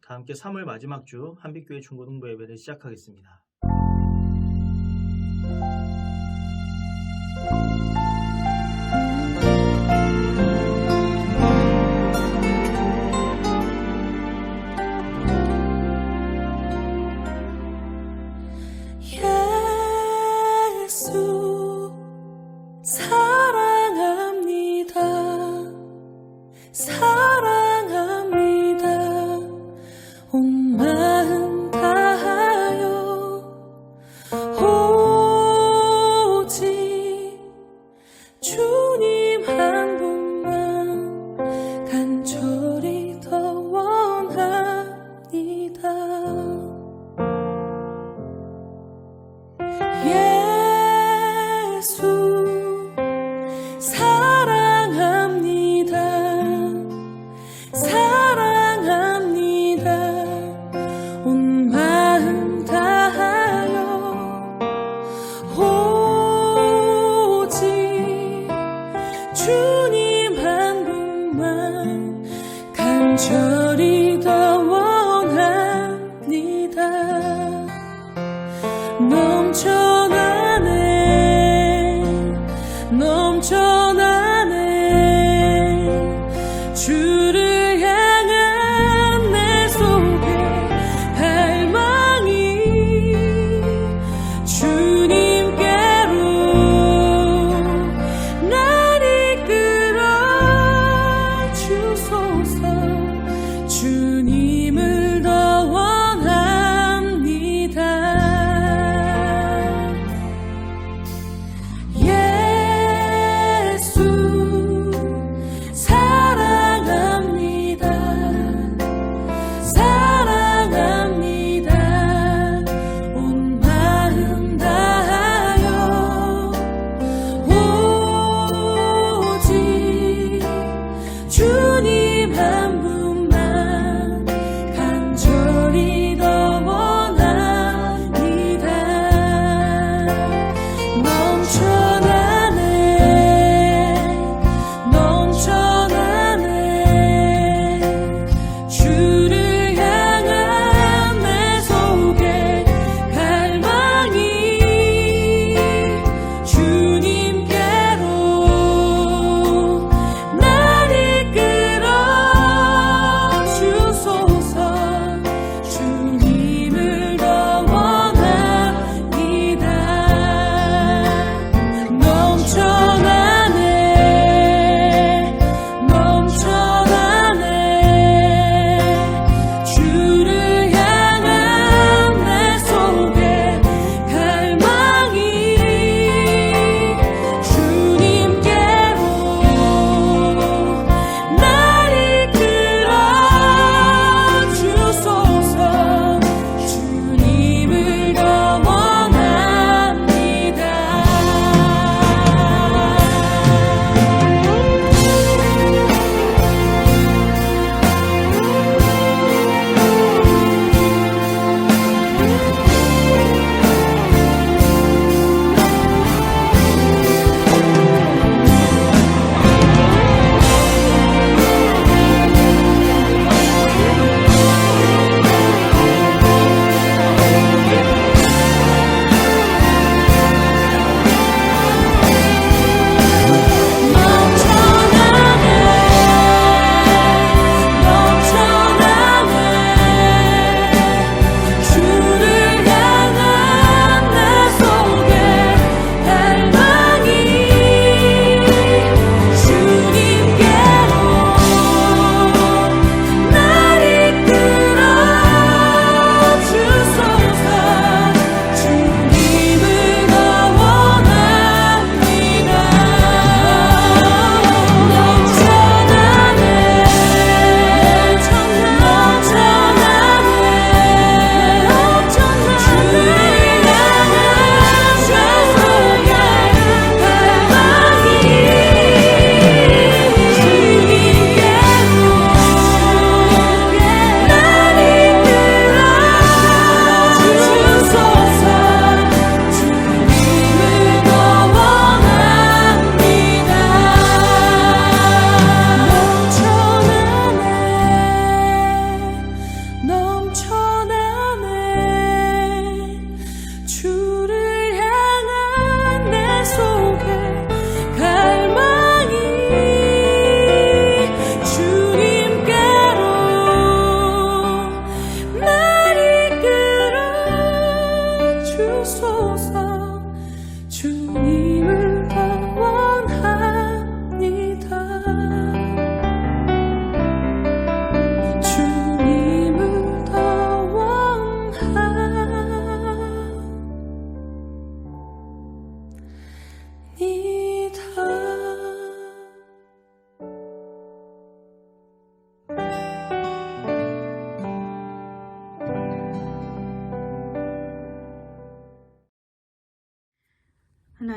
자, 함께 3월 마지막 주 한빛교회 중고등부 예배를 시작하겠습니다. 예수 사랑합니다. 사랑합니다. 온 마음 다하여 오직 주님 한 분만 간절히 더 원합니다. 예수 사랑합니다.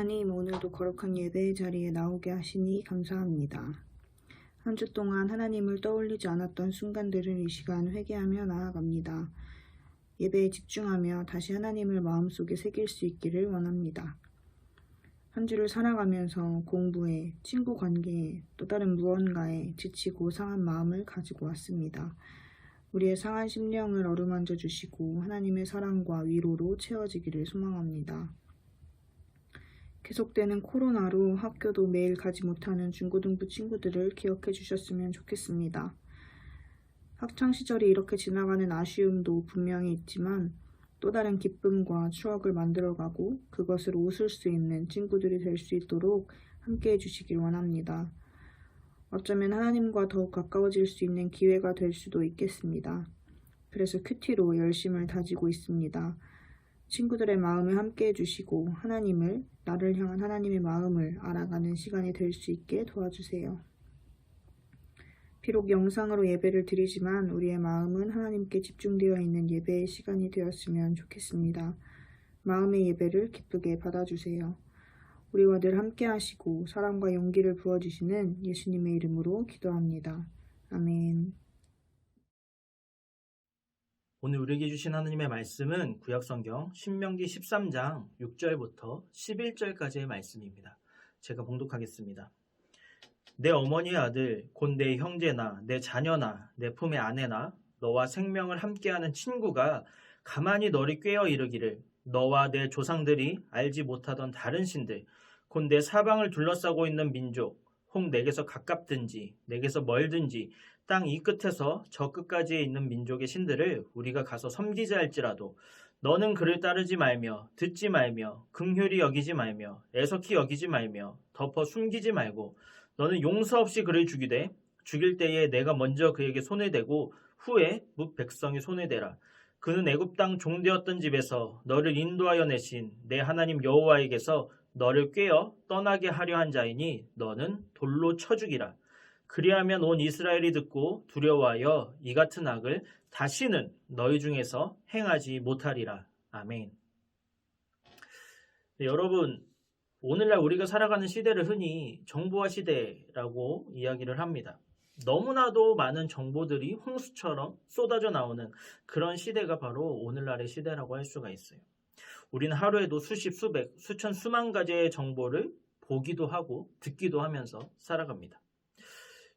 하나님, 오늘도 거룩한 예배의 자리에 나오게 하시니 감사합니다. 한 주 동안 하나님을 떠올리지 않았던 순간들을 이 시간 회개하며 나아갑니다. 예배에 집중하며 다시 하나님을 마음속에 새길 수 있기를 원합니다. 한 주를 살아가면서 공부에, 친구 관계에, 또 다른 무언가에 지치고 상한 마음을 가지고 왔습니다. 우리의 상한 심령을 어루만져 주시고 하나님의 사랑과 위로로 채워지기를 소망합니다. 계속되는 코로나로 학교도 매일 가지 못하는 중고등부 친구들을 기억해 주셨으면 좋겠습니다. 학창시절이 이렇게 지나가는 아쉬움도 분명히 있지만 또 다른 기쁨과 추억을 만들어가고 그것을 웃을 수 있는 친구들이 될 수 있도록 함께해 주시길 원합니다. 어쩌면 하나님과 더욱 가까워질 수 있는 기회가 될 수도 있겠습니다. 그래서 큐티로 열심을 다지고 있습니다. 친구들의 마음을 함께해 주시고 하나님을, 나를 향한 하나님의 마음을 알아가는 시간이 될 수 있게 도와주세요. 비록 영상으로 예배를 드리지만 우리의 마음은 하나님께 집중되어 있는 예배의 시간이 되었으면 좋겠습니다. 마음의 예배를 기쁘게 받아주세요. 우리와 늘 함께 하시고 사랑과 용기를 부어주시는 예수님의 이름으로 기도합니다. 아멘. 오늘 우리에게 주신 하나님의 말씀은 구약성경 신명기 13장 6절부터 11절까지의 말씀입니다. 제가 봉독하겠습니다. 내 어머니의 아들 곧 내 형제나 내 자녀나 내 품의 아내나 너와 생명을 함께하는 친구가 가만히 너를 꾀어 이르기를 너와 내 조상들이 알지 못하던 다른 신들 곧 내 사방을 둘러싸고 있는 민족 혹 내게서 가깝든지 내게서 멀든지 땅 이 끝에서 저 끝까지에 있는 민족의 신들을 우리가 가서 섬기자 할지라도 너는 그를 따르지 말며 듣지 말며 긍휼히 여기지 말며 애석히 여기지 말며 덮어 숨기지 말고 너는 용서 없이 그를 죽이되 죽일 때에 내가 먼저 그에게 손을 대고 후에 뭇 백성이 손을 대라. 그는 애굽 땅 종되었던 집에서 너를 인도하여 내신 내 하나님 여호와에게서 너를 꾀어 떠나게 하려 한 자이니 너는 돌로 쳐 죽이라. 그리하면 온 이스라엘이 듣고 두려워하여 이 같은 악을 다시는 너희 중에서 행하지 못하리라. 아멘. 네, 여러분, 오늘날 우리가 살아가는 시대를 흔히 정보화 시대라고 이야기를 합니다. 너무나도 많은 정보들이 홍수처럼 쏟아져 나오는 그런 시대가 바로 오늘날의 시대라고 할 수가 있어요. 우리는 하루에도 수십, 수백, 수천, 수만 가지의 정보를 보기도 하고 듣기도 하면서 살아갑니다.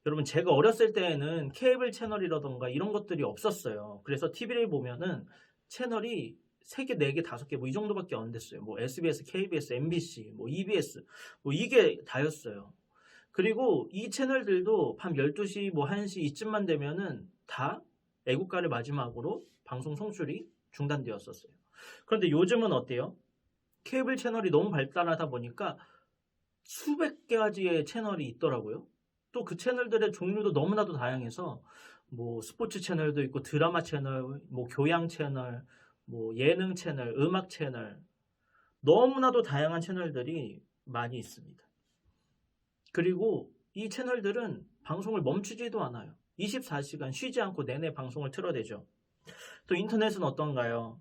여러분, 제가 어렸을 때에는 케이블 채널이라던가 이런 것들이 없었어요. 그래서 TV를 보면은 채널이 3개, 4개, 5개 뭐 이 정도밖에 안 됐어요. 뭐 SBS, KBS, MBC, 뭐 EBS 뭐 이게 다였어요. 그리고 이 채널들도 밤 12시 뭐 1시 이쯤만 되면은 다 애국가를 마지막으로 방송 송출이 중단되었었어요. 그런데 요즘은 어때요? 케이블 채널이 너무 발달하다 보니까 수백 가지의 채널이 있더라고요. 또 그 채널들의 종류도 너무나도 다양해서 뭐 스포츠 채널도 있고 드라마 채널, 뭐 교양 채널, 뭐 예능 채널, 음악 채널 너무나도 다양한 채널들이 많이 있습니다. 그리고 이 채널들은 방송을 멈추지도 않아요. 24시간 쉬지 않고 내내 방송을 틀어대죠. 또 인터넷은 어떤가요?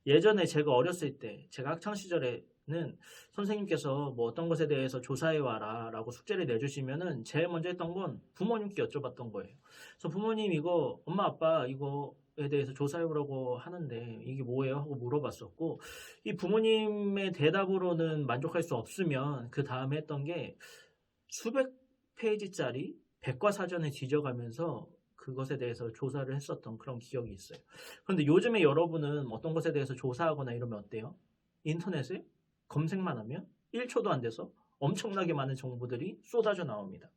예전에 제가 어렸을 때, 제가 학창시절에는 선생님께서 뭐 어떤 것에 대해서 조사해와라 라고 숙제를 내주시면은 제일 먼저 했던 건 부모님께 여쭤봤던 거예요. 그래서 부모님 이거, 엄마 아빠 이거에 대해서 조사해보라고 하는데 이게 뭐예요? 하고 물어봤었고, 이 부모님의 대답으로는 만족할 수 없으면 그 다음에 했던 게 수백 페이지짜리 백과사전을 뒤져가면서 그것에 대해서 조사를 했었던 그런 기억이 있어요. 그런데 요즘에 여러분은 어떤 것에 대해서 조사하거나 이러면 어때요? 인터넷에 검색만 하면 1초도 안 돼서 엄청나게 많은 정보들이 쏟아져 나옵니다.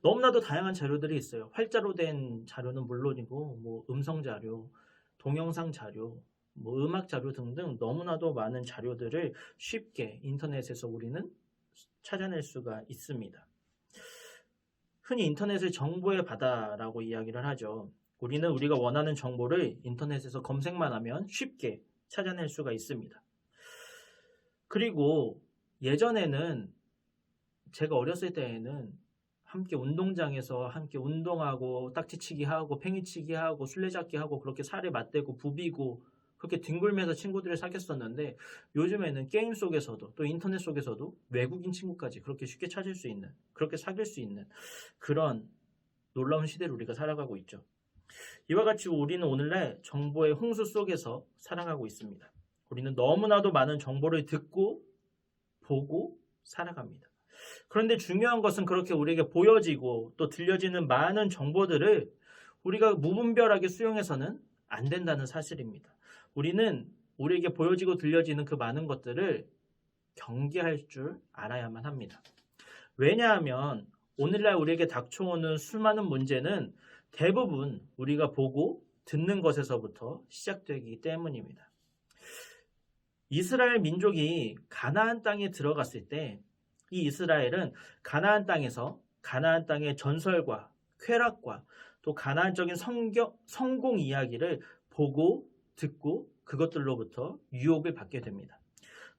너무나도 다양한 자료들이 있어요. 활자로 된 자료는 물론이고 뭐 음성 자료, 동영상 자료, 뭐 음악 자료 등등 너무나도 많은 자료들을 쉽게 인터넷에서 우리는 찾아낼 수가 있습니다. 흔히 인터넷을 정보의 바다라고 이야기를 하죠. 우리는 우리가 원하는 정보를 인터넷에서 검색만 하면 쉽게 찾아낼 수가 있습니다. 그리고 예전에는 제가 어렸을 때에는 함께 운동장에서 함께 운동하고 딱지치기 하고 팽이치기 하고 술래잡기 하고 그렇게 살을 맞대고 부비고 그렇게 뒹굴면서 친구들을 사귀었었는데 요즘에는 게임 속에서도 또 인터넷 속에서도 외국인 친구까지 그렇게 쉽게 찾을 수 있는, 그렇게 사귈 수 있는 그런 놀라운 시대를 우리가 살아가고 있죠. 이와 같이 우리는 오늘날 정보의 홍수 속에서 살아가고 있습니다. 우리는 너무나도 많은 정보를 듣고 보고 살아갑니다. 그런데 중요한 것은 그렇게 우리에게 보여지고 또 들려지는 많은 정보들을 우리가 무분별하게 수용해서는 안 된다는 사실입니다. 우리는 우리에게 보여지고 들려지는 그 많은 것들을 경계할 줄 알아야만 합니다. 왜냐하면 오늘날 우리에게 닥쳐오는 수많은 문제는 대부분 우리가 보고 듣는 것에서부터 시작되기 때문입니다. 이스라엘 민족이 가나안 땅에 들어갔을 때 이 이스라엘은 가나안 땅에서 가나안 땅의 전설과 쾌락과 또 가나안적인 성공 이야기를 보고 듣고 그것들로부터 유혹을 받게 됩니다.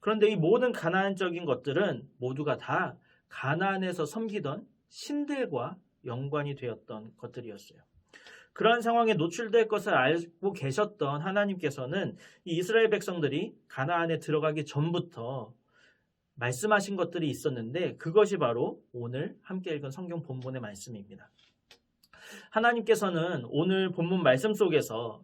그런데 이 모든 가나안적인 것들은 모두가 다 가나안에서 섬기던 신들과 연관이 되었던 것들이었어요. 그러한 상황에 노출될 것을 알고 계셨던 하나님께서는 이 이스라엘 백성들이 가나안에 들어가기 전부터 말씀하신 것들이 있었는데 그것이 바로 오늘 함께 읽은 성경 본문의 말씀입니다. 하나님께서는 오늘 본문 말씀 속에서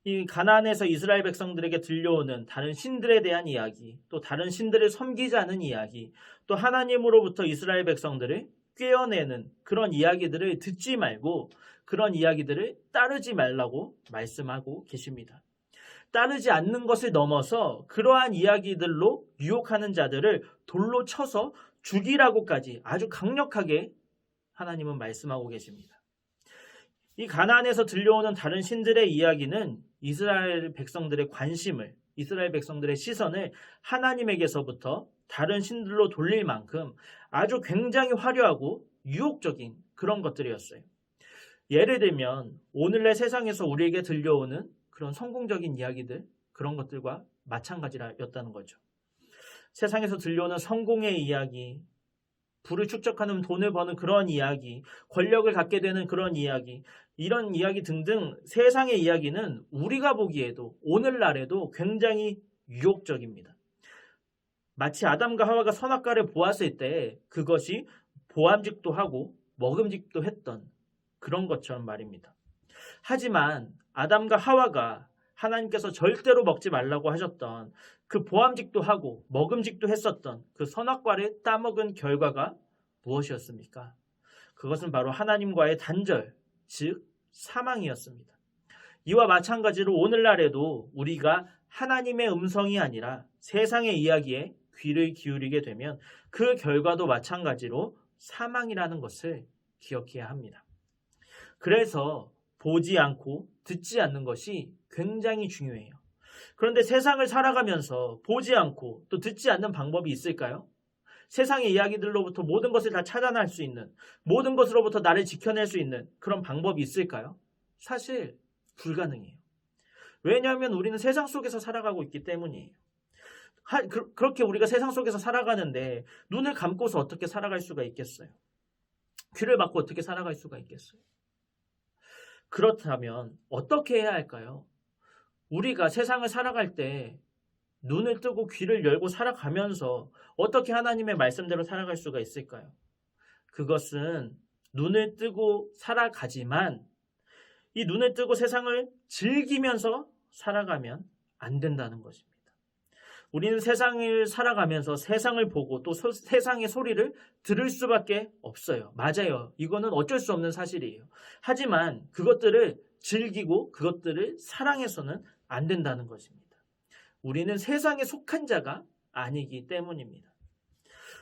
이 가나안에서 이스라엘 백성들에게 들려오는 다른 신들에 대한 이야기, 또 다른 신들을 섬기자는 이야기, 또 하나님으로부터 이스라엘 백성들을 꿰어내는 그런 이야기들을 듣지 말고 그런 이야기들을 따르지 말라고 말씀하고 계십니다. 따르지 않는 것을 넘어서 그러한 이야기들로 유혹하는 자들을 돌로 쳐서 죽이라고까지 아주 강력하게 하나님은 말씀하고 계십니다. 이 가나안에서 들려오는 다른 신들의 이야기는 이스라엘 백성들의 관심을, 이스라엘 백성들의 시선을 하나님에게서부터 다른 신들로 돌릴 만큼 아주 굉장히 화려하고 유혹적인 그런 것들이었어요. 예를 들면 오늘날 세상에서 우리에게 들려오는 그런 성공적인 이야기들, 그런 것들과 마찬가지였다는 거죠. 세상에서 들려오는 성공의 이야기, 부를 축적하는 돈을 버는 그런 이야기, 권력을 갖게 되는 그런 이야기, 이런 이야기 등등 세상의 이야기는 우리가 보기에도 오늘날에도 굉장히 유혹적입니다. 마치 아담과 하와가 선악과를 보았을 때 그것이 보암직도 하고 먹음직도 했던 그런 것처럼 말입니다. 하지만 아담과 하와가 하나님께서 절대로 먹지 말라고 하셨던 그 보암직도 하고 먹음직도 했었던 그 선악과를 따먹은 결과가 무엇이었습니까? 그것은 바로 하나님과의 단절, 즉 사망이었습니다. 이와 마찬가지로 오늘날에도 우리가 하나님의 음성이 아니라 세상의 이야기에 귀를 기울이게 되면 그 결과도 마찬가지로 사망이라는 것을 기억해야 합니다. 그래서 보지 않고 듣지 않는 것이 굉장히 중요해요. 그런데 세상을 살아가면서 보지 않고 또 듣지 않는 방법이 있을까요? 세상의 이야기들로부터 모든 것을 다 차단할 수 있는, 모든 것으로부터 나를 지켜낼 수 있는 그런 방법이 있을까요? 사실 불가능해요. 왜냐하면 우리는 세상 속에서 살아가고 있기 때문이에요. 그렇게 우리가 세상 속에서 살아가는데 눈을 감고서 어떻게 살아갈 수가 있겠어요? 귀를 막고 어떻게 살아갈 수가 있겠어요? 그렇다면 어떻게 해야 할까요? 우리가 세상을 살아갈 때 눈을 뜨고 귀를 열고 살아가면서 어떻게 하나님의 말씀대로 살아갈 수가 있을까요? 그것은 눈을 뜨고 살아가지만 이 눈을 뜨고 세상을 즐기면서 살아가면 안 된다는 것입니다. 우리는 세상을 살아가면서 세상을 보고 또 세상의 소리를 들을 수밖에 없어요. 맞아요. 이거는 어쩔 수 없는 사실이에요. 하지만 그것들을 즐기고 그것들을 사랑해서는 안 된다는 것입니다. 우리는 세상에 속한 자가 아니기 때문입니다.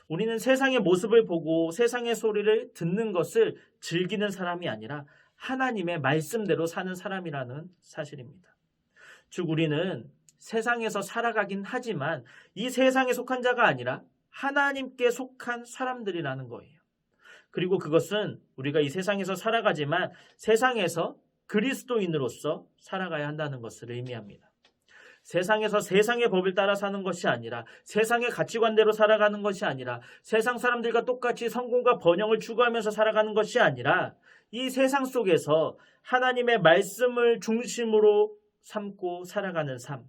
우리는 세상의 모습을 보고 세상의 소리를 듣는 것을 즐기는 사람이 아니라 하나님의 말씀대로 사는 사람이라는 사실입니다. 즉 우리는 세상에서 살아가긴 하지만 이 세상에 속한 자가 아니라 하나님께 속한 사람들이라는 거예요. 그리고 그것은 우리가 이 세상에서 살아가지만 세상에서 그리스도인으로서 살아가야 한다는 것을 의미합니다. 세상에서 세상의 법을 따라 사는 것이 아니라 세상의 가치관대로 살아가는 것이 아니라 세상 사람들과 똑같이 성공과 번영을 추구하면서 살아가는 것이 아니라 이 세상 속에서 하나님의 말씀을 중심으로 삼고 살아가는 삶,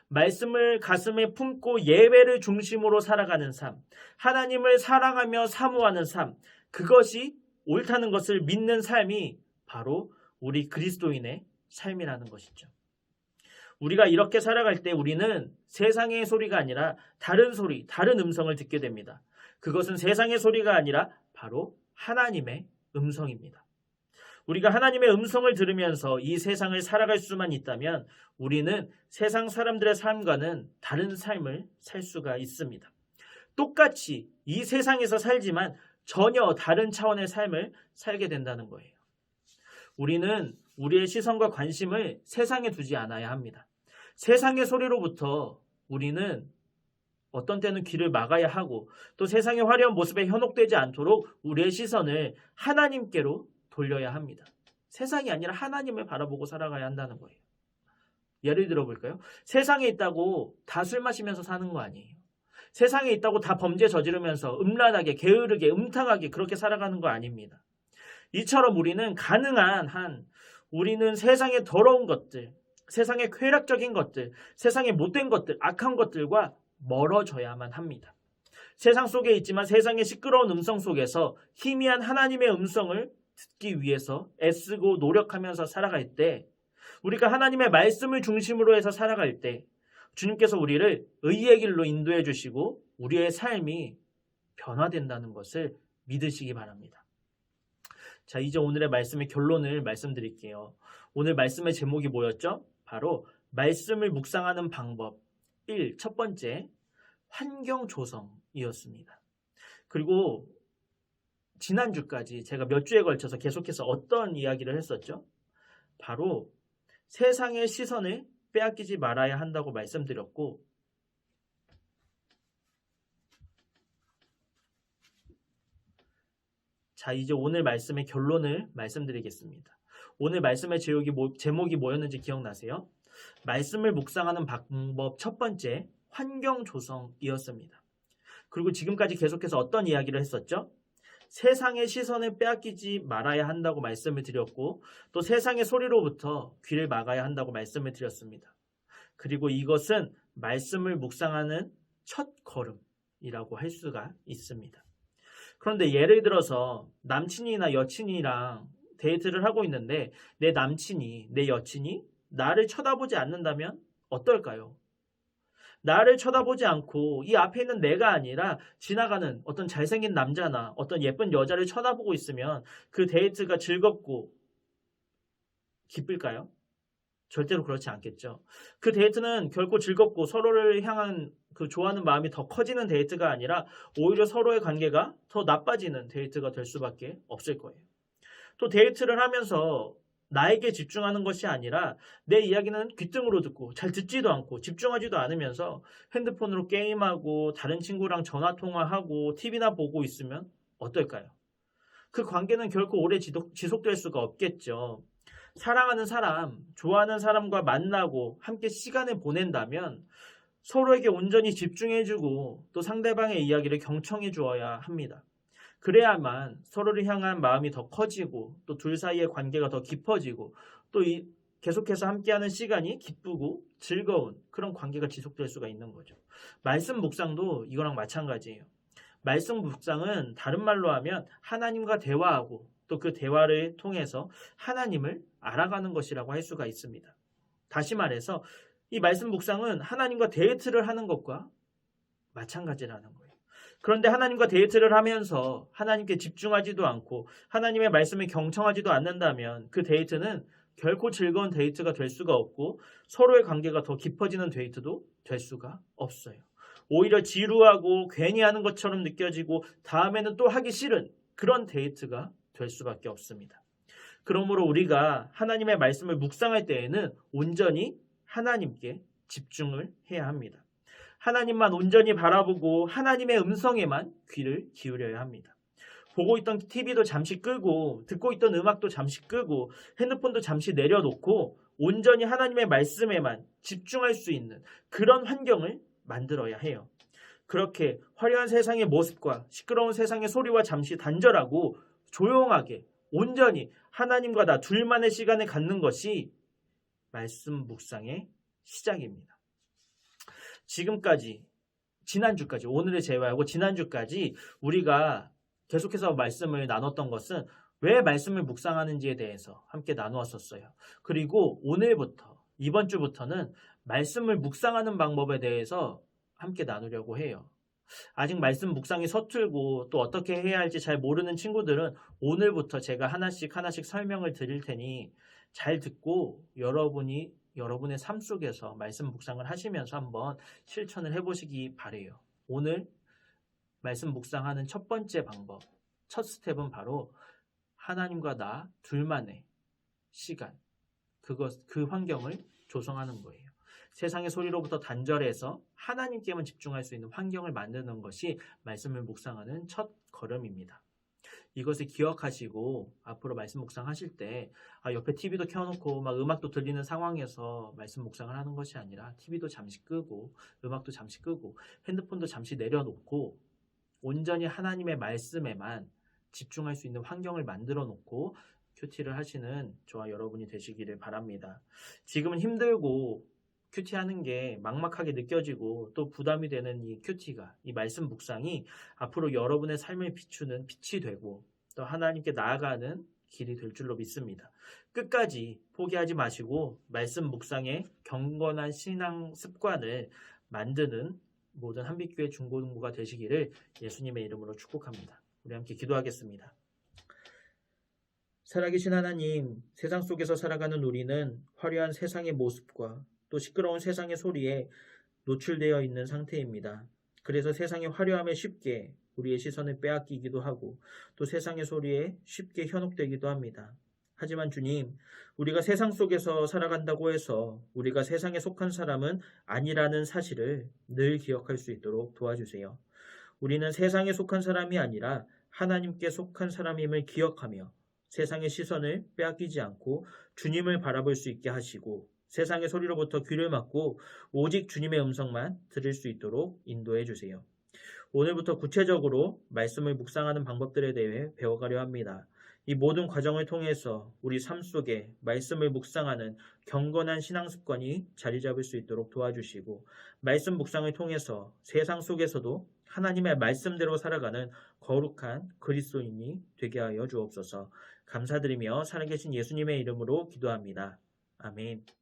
말씀을 가슴에 품고 예배를 중심으로 살아가는 삶, 하나님을 사랑하며 사모하는 삶, 그것이 옳다는 것을 믿는 삶이 바로 우리 그리스도인의 삶이라는 것이죠. 우리가 이렇게 살아갈 때 우리는 세상의 소리가 아니라 다른 소리, 다른 음성을 듣게 됩니다. 그것은 세상의 소리가 아니라 바로 하나님의 음성입니다. 우리가 하나님의 음성을 들으면서 이 세상을 살아갈 수만 있다면 우리는 세상 사람들의 삶과는 다른 삶을 살 수가 있습니다. 똑같이 이 세상에서 살지만 전혀 다른 차원의 삶을 살게 된다는 거예요. 우리는 우리의 시선과 관심을 세상에 두지 않아야 합니다. 세상의 소리로부터 우리는 어떤 때는 귀를 막아야 하고 또 세상의 화려한 모습에 현혹되지 않도록 우리의 시선을 하나님께로 돌려야 합니다. 세상이 아니라 하나님을 바라보고 살아가야 한다는 거예요. 예를 들어 볼까요? 세상에 있다고 다 술 마시면서 사는 거 아니에요. 세상에 있다고 다 범죄 저지르면서 음란하게, 게으르게, 음탕하게 그렇게 살아가는 거 아닙니다. 이처럼 우리는 가능한 한 우리는 세상의 더러운 것들, 세상의 쾌락적인 것들, 세상의 못된 것들, 악한 것들과 멀어져야만 합니다. 세상 속에 있지만 세상의 시끄러운 음성 속에서 희미한 하나님의 음성을 듣기 위해서 애쓰고 노력하면서 살아갈 때, 우리가 하나님의 말씀을 중심으로 해서 살아갈 때 주님께서 우리를 의의 길로 인도해 주시고 우리의 삶이 변화된다는 것을 믿으시기 바랍니다. 자, 이제 오늘의 말씀의 결론을 말씀드릴게요. 오늘 말씀의 제목이 뭐였죠? 바로 말씀을 묵상하는 방법 1, 첫 번째, 환경 조성이었습니다. 그리고 지난주까지 제가 몇 주에 걸쳐서 계속해서 어떤 이야기를 했었죠? 바로 세상의 시선을 빼앗기지 말아야 한다고 말씀드렸고, 자, 이제 오늘 말씀의 결론을 말씀드리겠습니다. 오늘 말씀의 제목이 뭐였는지 기억나세요? 말씀을 묵상하는 방법 첫 번째, 환경 조성이었습니다. 그리고 지금까지 계속해서 어떤 이야기를 했었죠? 세상의 시선을 빼앗기지 말아야 한다고 말씀을 드렸고 또 세상의 소리로부터 귀를 막아야 한다고 말씀을 드렸습니다. 그리고 이것은 말씀을 묵상하는 첫 걸음이라고 할 수가 있습니다. 그런데 예를 들어서 남친이나 여친이랑 데이트를 하고 있는데 내 남친이, 내 여친이 나를 쳐다보지 않는다면 어떨까요? 나를 쳐다보지 않고 이 앞에 있는 내가 아니라 지나가는 어떤 잘생긴 남자나 어떤 예쁜 여자를 쳐다보고 있으면 그 데이트가 즐겁고 기쁠까요? 절대로 그렇지 않겠죠. 그 데이트는 결코 즐겁고 서로를 향한 그 좋아하는 마음이 더 커지는 데이트가 아니라 오히려 서로의 관계가 더 나빠지는 데이트가 될 수밖에 없을 거예요. 또 데이트를 하면서 나에게 집중하는 것이 아니라 내 이야기는 귓등으로 듣고 잘 듣지도 않고 집중하지도 않으면서 핸드폰으로 게임하고 다른 친구랑 전화통화하고 TV나 보고 있으면 어떨까요? 그 관계는 결코 오래 지속될 수가 없겠죠. 사랑하는 사람, 좋아하는 사람과 만나고 함께 시간을 보낸다면 서로에게 온전히 집중해주고 또 상대방의 이야기를 경청해 주어야 합니다. 그래야만 서로를 향한 마음이 더 커지고 또 둘 사이의 관계가 더 깊어지고 또 계속해서 함께하는 시간이 기쁘고 즐거운 그런 관계가 지속될 수가 있는 거죠. 말씀 묵상도 이거랑 마찬가지예요. 말씀 묵상은 다른 말로 하면 하나님과 대화하고 또 그 대화를 통해서 하나님을 알아가는 것이라고 할 수가 있습니다. 다시 말해서 이 말씀 묵상은 하나님과 데이트를 하는 것과 마찬가지라는 거예요. 그런데 하나님과 데이트를 하면서 하나님께 집중하지도 않고 하나님의 말씀을 경청하지도 않는다면 그 데이트는 결코 즐거운 데이트가 될 수가 없고 서로의 관계가 더 깊어지는 데이트도 될 수가 없어요. 오히려 지루하고 괜히 하는 것처럼 느껴지고 다음에는 또 하기 싫은 그런 데이트가 될 수밖에 없습니다. 그러므로 우리가 하나님의 말씀을 묵상할 때에는 온전히 하나님께 집중을 해야 합니다. 하나님만 온전히 바라보고 하나님의 음성에만 귀를 기울여야 합니다. 보고 있던 TV도 잠시 끄고 듣고 있던 음악도 잠시 끄고 핸드폰도 잠시 내려놓고 온전히 하나님의 말씀에만 집중할 수 있는 그런 환경을 만들어야 해요. 그렇게 화려한 세상의 모습과 시끄러운 세상의 소리와 잠시 단절하고 조용하게 온전히 하나님과 나 둘만의 시간을 갖는 것이 말씀 묵상의 시작입니다. 지금까지 지난주까지 오늘을 제외하고 지난주까지 우리가 계속해서 말씀을 나눴던 것은 왜 말씀을 묵상하는지에 대해서 함께 나누었었어요. 그리고 오늘부터 이번 주부터는 말씀을 묵상하는 방법에 대해서 함께 나누려고 해요. 아직 말씀 묵상이 서툴고 또 어떻게 해야 할지 잘 모르는 친구들은 오늘부터 제가 하나씩 설명을 드릴 테니 잘 듣고 여러분의 삶 속에서 말씀 묵상을 하시면서 한번 실천을 해보시기 바래요. 오늘 말씀 묵상하는 첫 번째 방법, 첫 스텝은 바로 하나님과 나 둘만의 시간, 그 환경을 조성하는 거예요. 세상의 소리로부터 단절해서 하나님께만 집중할 수 있는 환경을 만드는 것이 말씀을 묵상하는 첫 걸음입니다. 이것을 기억하시고 앞으로 말씀 묵상하실 때 옆에 TV도 켜놓고 막 음악도 들리는 상황에서 말씀 묵상을 하는 것이 아니라 TV도 잠시 끄고 음악도 잠시 끄고 핸드폰도 잠시 내려놓고 온전히 하나님의 말씀에만 집중할 수 있는 환경을 만들어 놓고 큐티를 하시는 저와 여러분이 되시기를 바랍니다. 지금은 힘들고 큐티하는 게 막막하게 느껴지고 또 부담이 되는 이 큐티가, 이 말씀 묵상이 앞으로 여러분의 삶을 비추는 빛이 되고 또 하나님께 나아가는 길이 될 줄로 믿습니다. 끝까지 포기하지 마시고 말씀 묵상의 경건한 신앙 습관을 만드는 모든 한빛교회 중고등부가 되시기를 예수님의 이름으로 축복합니다. 우리 함께 기도하겠습니다. 살아계신 하나님, 세상 속에서 살아가는 우리는 화려한 세상의 모습과 또 시끄러운 세상의 소리에 노출되어 있는 상태입니다. 그래서 세상의 화려함에 쉽게 우리의 시선을 빼앗기기도 하고 또 세상의 소리에 쉽게 현혹되기도 합니다. 하지만 주님, 우리가 세상 속에서 살아간다고 해서 우리가 세상에 속한 사람은 아니라는 사실을 늘 기억할 수 있도록 도와주세요. 우리는 세상에 속한 사람이 아니라 하나님께 속한 사람임을 기억하며 세상의 시선을 빼앗기지 않고 주님을 바라볼 수 있게 하시고 세상의 소리로부터 귀를 막고 오직 주님의 음성만 들을 수 있도록 인도해 주세요. 오늘부터 구체적으로 말씀을 묵상하는 방법들에 대해 배워가려 합니다. 이 모든 과정을 통해서 우리 삶 속에 말씀을 묵상하는 경건한 신앙 습관이 자리 잡을 수 있도록 도와주시고 말씀 묵상을 통해서 세상 속에서도 하나님의 말씀대로 살아가는 거룩한 그리스도인이 되게 하여 주옵소서. 감사드리며 살아계신 예수님의 이름으로 기도합니다. 아멘.